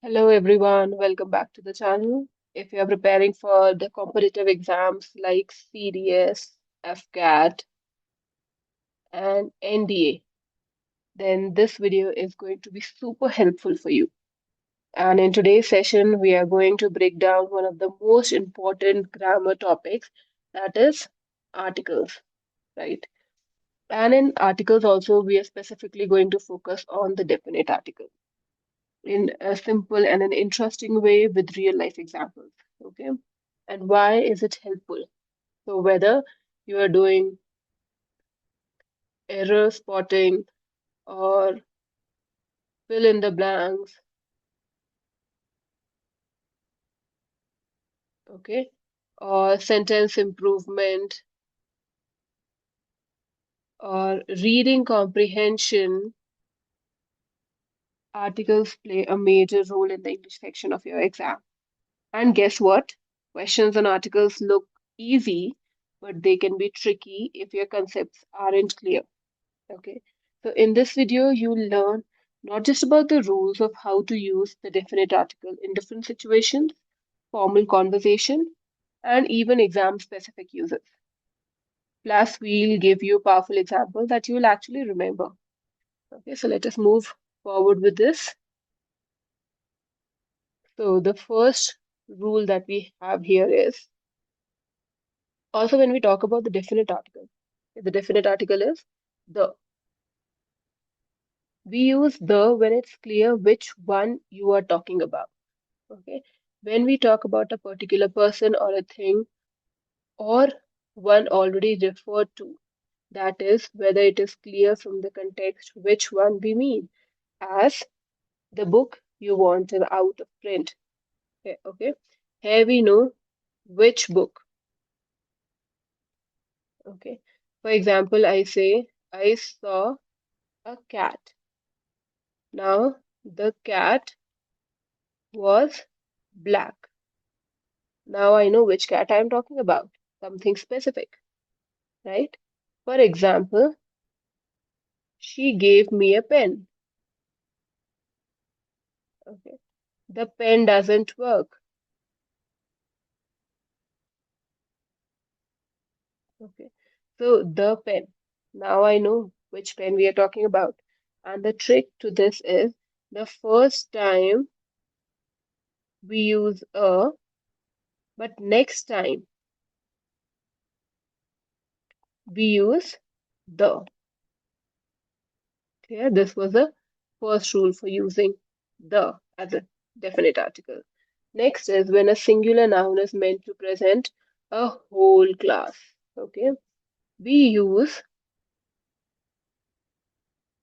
Hello everyone, welcome back to the channel. If you are preparing for the competitive exams like CDS, Afcat, and NDA, then this video is going to be super helpful for you. And in today's session, we are going to break down one of the most important grammar topics, that is articles, right? And in articles also, we are specifically going to focus on the definite article in a simple and an interesting way with real life examples. Okay. And why is it helpful? So, whether you are doing error spotting or fill in the blanks, okay, or sentence improvement or reading comprehension, articles play a major role in the English section of your exam. And guess what? Questions on articles look easy, but they can be tricky if your concepts aren't clear. Okay, so in this video, you'll learn not just about the rules of how to use the definite article in different situations, formal conversation, and even exam-specific uses. Plus, we'll give you a powerful example that you will actually remember. Okay, so let us move forward with this. So the first rule that we have here is also when we talk about the definite article is the. We use the when it's clear which one you are talking about. Okay. When we talk about a particular person or a thing or one already referred to, that is, whether it is clear from the context which one we mean, as the book you want is out of print. Okay. Here we know which book. Okay. For example, I say, I saw a cat. Now, the cat was black. Now I know which cat I am talking about, something specific, right? For example, she gave me a pen. Okay. The pen doesn't work. Okay. So the pen. Now I know which pen we are talking about. And the trick to this is the first time we use a, but next time we use the. Clear? This was the first rule for using the as a definite article. Next is when a singular noun is meant to present a whole class. Okay. We use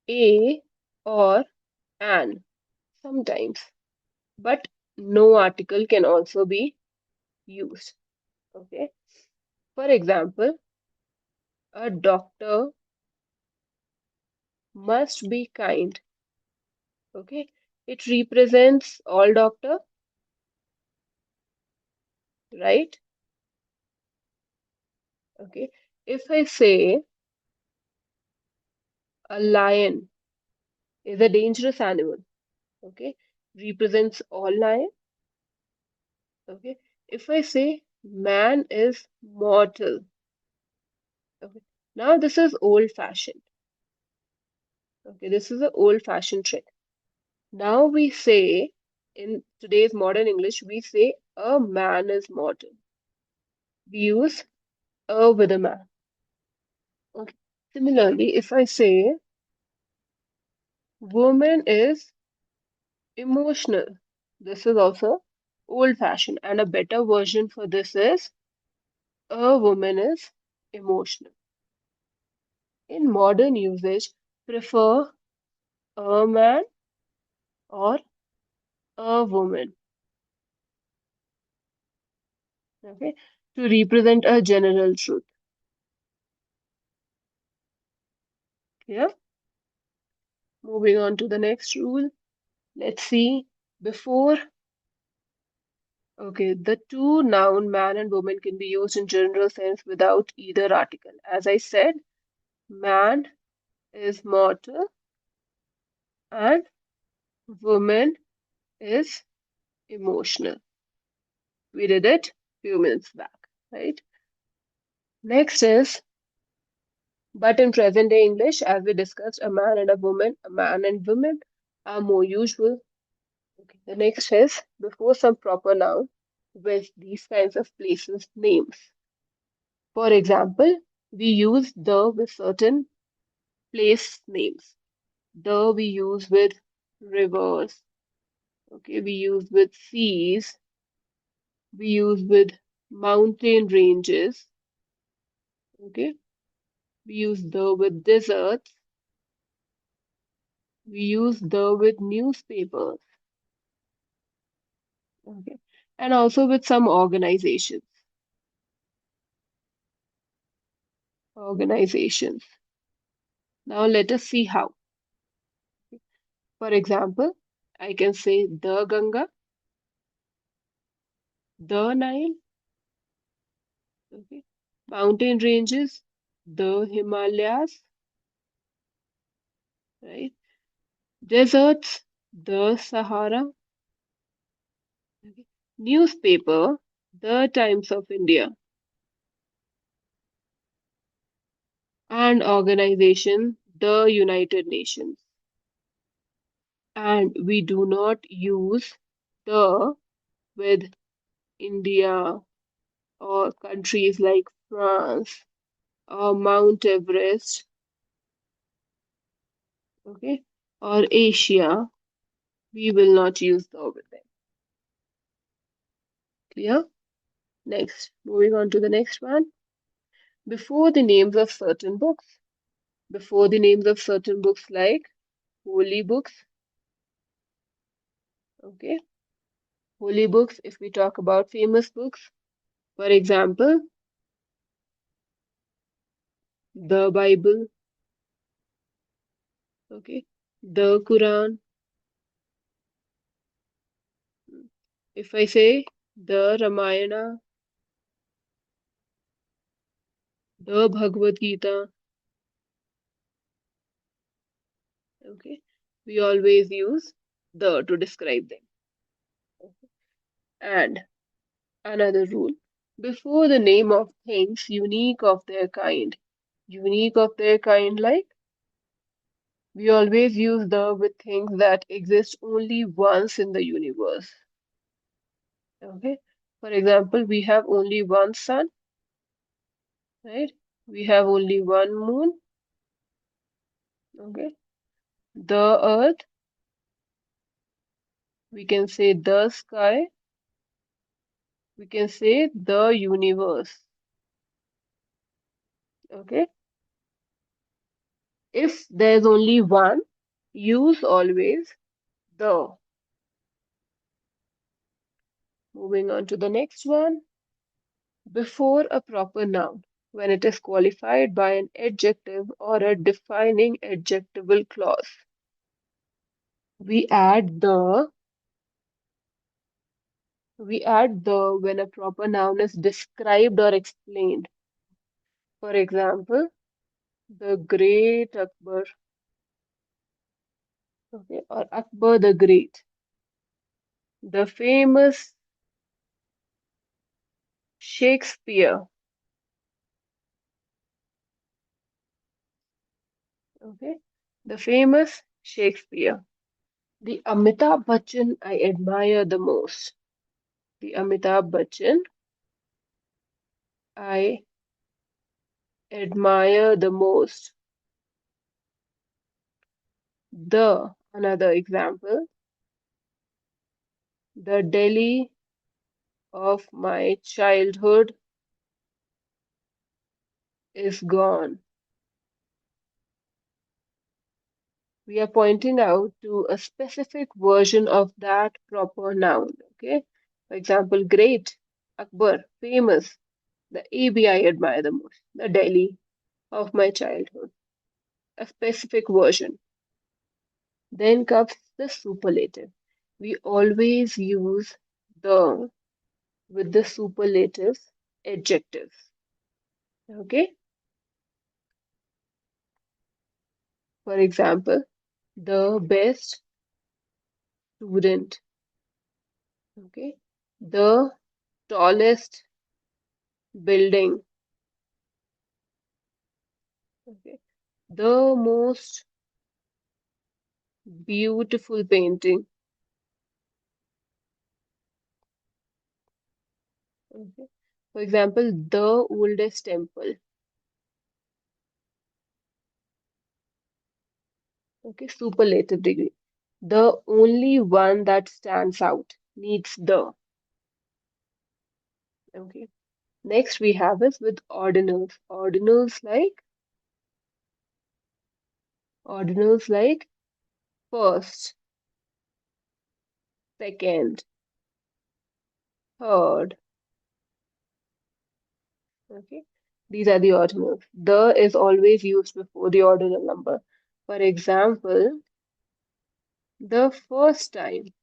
a or an sometimes, but no article can also be used. Okay. For example, a doctor must be kind. Okay. It represents all doctor, right? Okay. If I say a lion is a dangerous animal, okay, represents all lion. Okay. If I say man is mortal, okay. Now this is old-fashioned. Okay, this is an old-fashioned trick. Now we say, in today's modern English, we say a man is mortal. We use a with a man. Okay. Similarly, if I say woman is emotional, this is also old-fashioned. And a better version for this is a woman is emotional. In modern usage, prefer a man or a woman, okay, to represent a general truth. Yeah. Moving on to the next rule. Let's see. Before, okay, the two noun man and woman can be used in general sense without either article. As I said, man is mortal and woman is emotional. We did it few minutes back, right? Next is, but in present day English, as we discussed, a man and woman are more usual. Okay. The next is before some proper noun with these kinds of places names. For example, we use the with certain place names. The we use with rivers. Okay, we use with seas. We use with mountain ranges. Okay, we use the with deserts. We use the with newspapers. Okay, and also with some organizations. Organizations. Now let us see how. For example, I can say the Ganga, the Nile, okay, mountain ranges, the Himalayas, right? Deserts, the Sahara, okay. Newspaper, the Times of India, and organization, the United Nations. And we do not use the with India or countries like France or Mount Everest, okay, or Asia. We will not use the with them. Clear? Next, moving on to the next one. Before the names of certain books. Before the names of certain books like holy books, okay? Holy books, if we talk about famous books, for example, the Bible, okay? The Quran. If I say the Ramayana, the Bhagavad Gita, okay? We always use the to describe them. And another rule, before the name of things unique of their kind. Unique of their kind, like we always use the with things that exist only once in the universe. Okay. For example, we have only one sun, right? We have only one moon. Okay. The earth, we can say the sky, we can say the universe. Okay. If there's only one, use always the. Moving on to the next one. Before a proper noun, when it is qualified by an adjective or a defining adjectival clause, we add the when a proper noun is described or explained. For example, the great Akbar, okay, or Akbar the Great, the famous Shakespeare, okay, the famous Shakespeare, the Amitabh Bachchan I admire the most. The Amitabh Bachchan I admire the most. The, another example, the Delhi of my childhood is gone. We are pointing out to a specific version of that proper noun. Okay. For example, great, Akbar, famous, the AB I admire the most, the Delhi of my childhood, a specific version. Then comes the superlative. We always use the with the superlatives adjectives. Okay. For example, the best student, Okay. The tallest building. Okay. The most beautiful painting. Okay. For example, the oldest temple. Okay. Superlative degree. The only one that stands out needs the. Okay. Next we have is with ordinals. Ordinals like first, second, third. Okay. These are the ordinals. The is always used before the ordinal number. For example, the first time,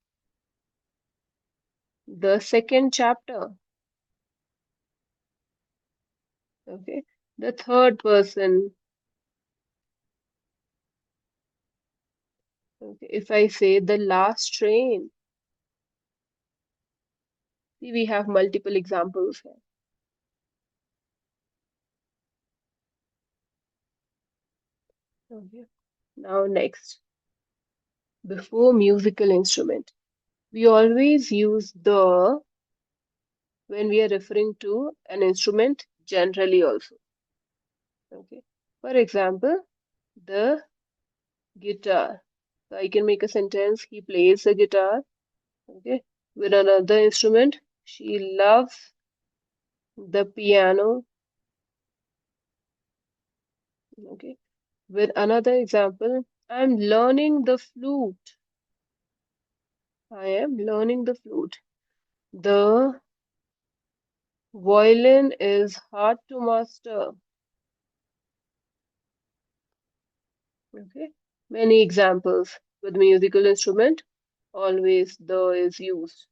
the second chapter. Okay. The third person. Okay. If I say the last train, see, we have multiple examples here. Okay. Now next, before musical instrument, we always use the when we are referring to an instrument generally also. Okay. For example, the guitar. So I can make a sentence, he plays the guitar. Okay. With another instrument, she loves the piano. Okay. With another example, I'm learning the flute. I am learning the flute. The violin is hard to master. Okay. Many examples. With musical instrument, always the is used.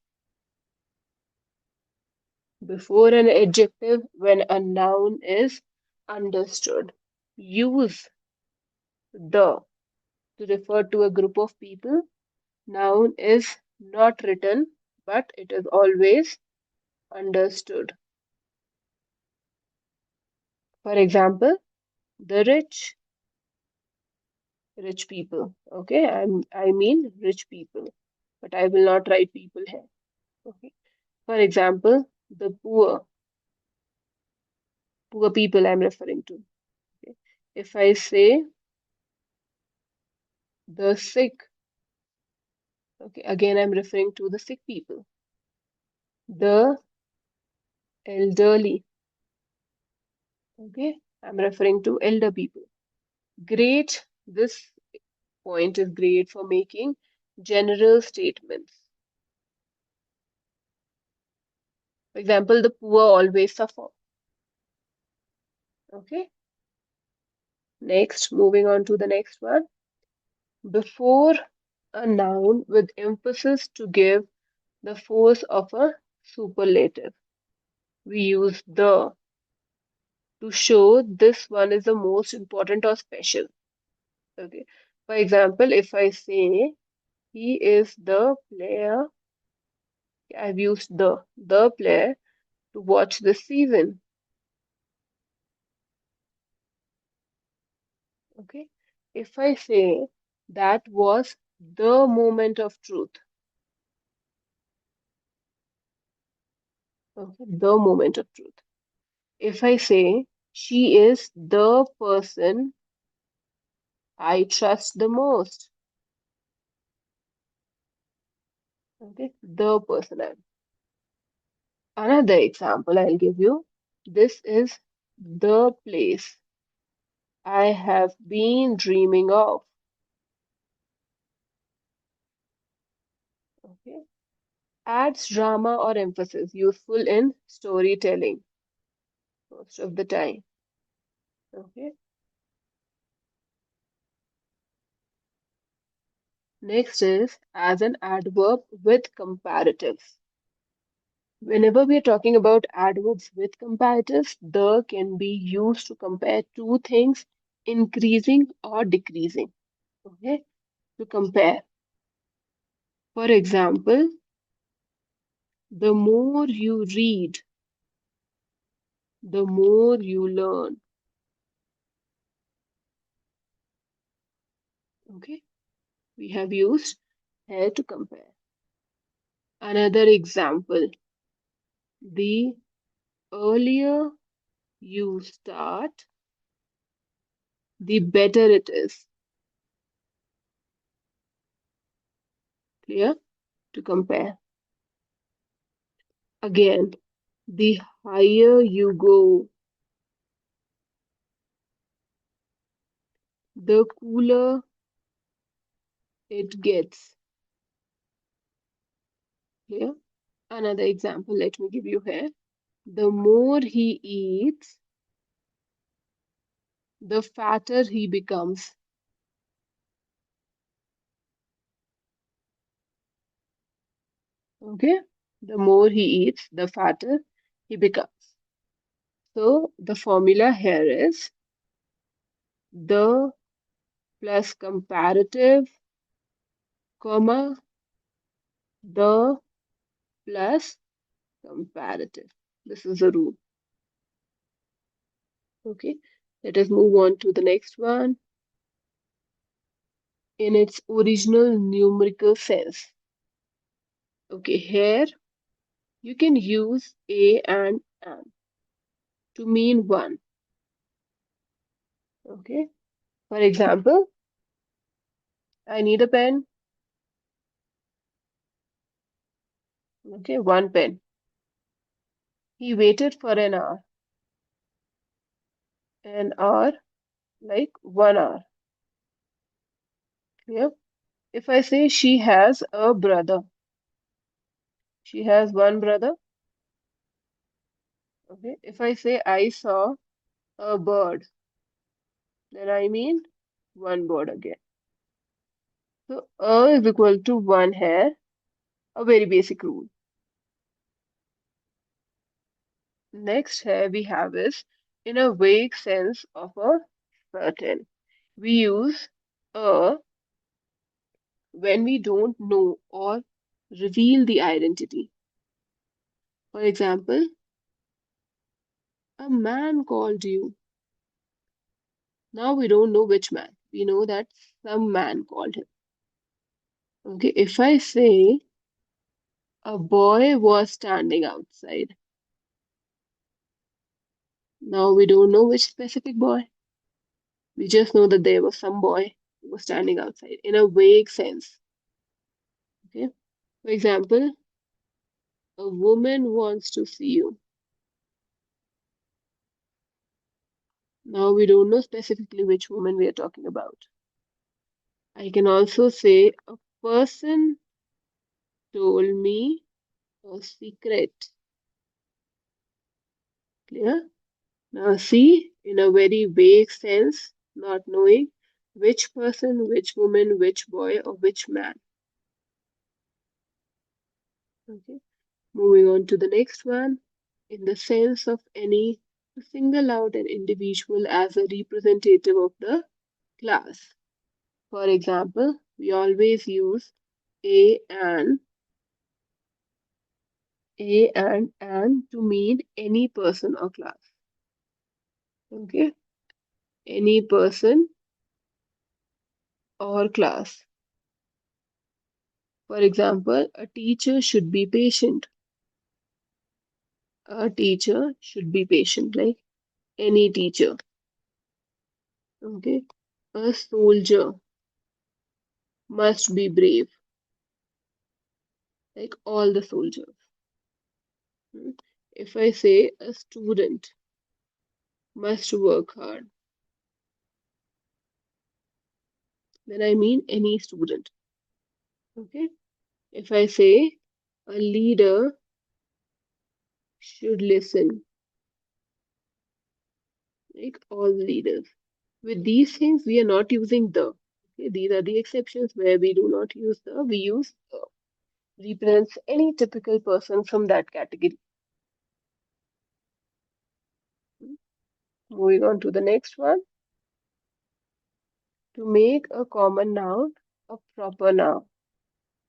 Before an adjective when a noun is understood. Use the to refer to a group of people. Noun is not written, but it is always understood. For example, the rich people. Okay, I mean rich people, but I will not write people here. Okay. For example, the poor people I'm referring to. Okay. If I say the sick, okay, again I'm referring to the sick people. The elderly, okay, I'm referring to elder people. Great, this point is great for making general statements. For example, the poor always suffer. Okay, next, moving on to the next one. Before a noun with emphasis to give the force of a superlative, we use the to show this one is the most important or special. Okay. For example, if I say he is the player, I've used the player to watch this season. Okay. If I say that was the moment of truth. Okay. The moment of truth. If I say she is the person I trust the most. Okay. The person I Another example I'll give you. This is the place I have been dreaming of. Okay. Adds drama or emphasis, useful in storytelling most of the time. Okay. Next is as an adverb with comparatives. Whenever we are talking about adverbs with comparatives, the can be used to compare two things increasing or decreasing. Okay. To compare. For example, The more you read, the more you learn. Okay, we have used here to compare. Another example, the earlier you start, the better it is. Clear? To compare. Again, the higher you go, the cooler it gets. Clear? Another example, let me give you here. The more he eats, the fatter he becomes. Okay? The more he eats, the fatter he becomes. So the formula here is the plus comparative, comma, the plus comparative. This is a rule. Okay? Let us move on to the next one. In its original numerical sense. Okay, here you can use a and an to mean one. Okay, for example, I need a pen. Okay, one pen. He waited for an hour, like 1 hour. Yeah. If I say she has a brother, she has one brother. Okay. If I say I saw a bird, then I mean one bird again. So a is equal to one here, a very basic rule. Next here we have is in a vague sense of a certain. We use a when we don't know or reveal the identity. For example, a man called you. Now we don't know which man. We know that some man called him. Okay, if I say a boy was standing outside, now we don't know which specific boy. We just know that there was some boy who was standing outside in a vague sense. Okay, for example, a woman wants to see you. Now we don't know specifically which woman we are talking about. I can also say a person told me a secret. Clear? Now see, in a very vague sense, not knowing which person, which woman, which boy, or which man. Okay. Moving on to the next one. In the sense of any, to single out an individual as a representative of the class. For example, we always use a and to mean any person or class. Okay, any person or class. For example, a teacher should be patient. A teacher should be patient, like any teacher. Okay, a soldier must be brave, like all the soldiers. Hmm. If I say a student must work hard, then I mean any student. Okay. If I say a leader should listen, like all leaders. With these things, we are not using the. Okay, these are the exceptions where we do not use the, we use represents any typical person from that category. Moving on to the next one. To make a common noun a proper noun.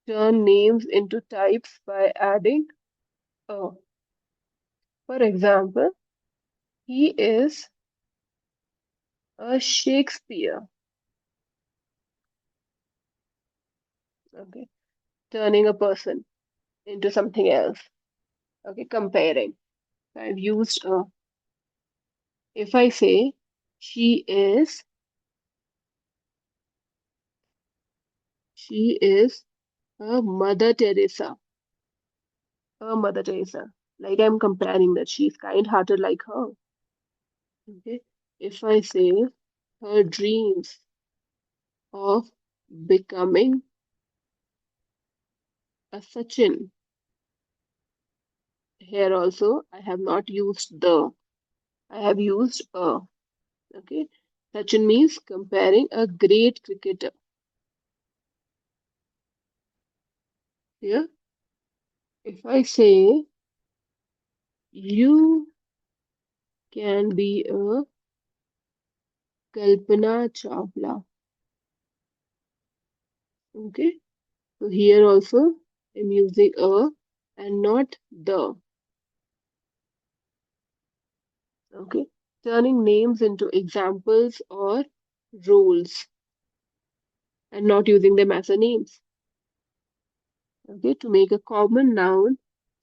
Turn names into types by adding Oh, for example, he is a Shakespeare. Okay, turning a person into something else. Okay, comparing. So I've used a. If I say she is a Mother Teresa, like I'm comparing that she's kind-hearted like her. Okay, if I say her dreams of becoming a Sachin, here also I have not used the, I have used a. Okay, Sachin means comparing a great cricketer. Here, if I say you can be a Kalpana Chawla. Okay, so here also I'm using a and not the. Okay, turning names into examples or roles and not using them as a names. Okay, to make a common noun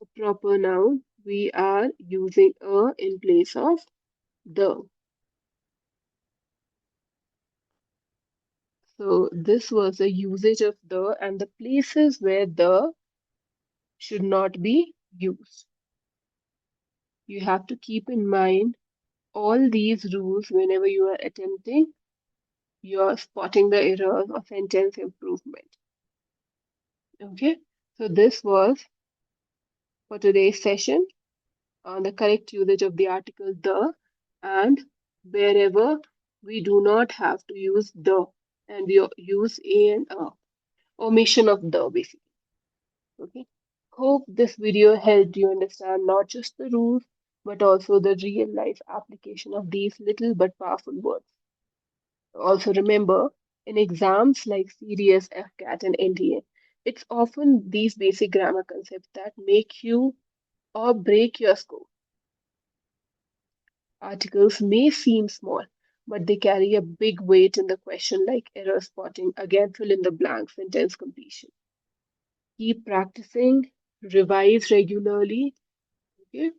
a proper noun, we are using a in place of the. So this was the usage of the and the places where the should not be used. You have to keep in mind all these rules whenever you are attempting your spotting the errors or sentence improvement. Okay, so this was for today's session on the correct usage of the article the, and wherever we do not have to use the and we use a and a, omission of the basically. Okay, hope this video helped you understand not just the rules but also the real life application of these little but powerful words. Also remember, in exams like CDS, Afcat, and NDA, it's often these basic grammar concepts that make you or break your score. Articles may seem small, but they carry a big weight in the question, like error spotting, again, fill in the blank, sentence completion. Keep practicing, revise regularly, okay?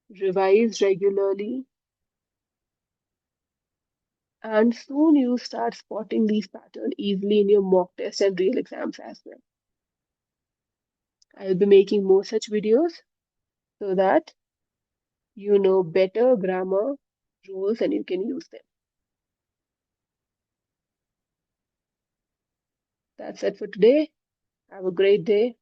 Revise regularly, and soon you start spotting these patterns easily in your mock test and real exams as well. I'll be making more such videos so that you know better grammar rules and you can use them. That's it for today. Have a great day.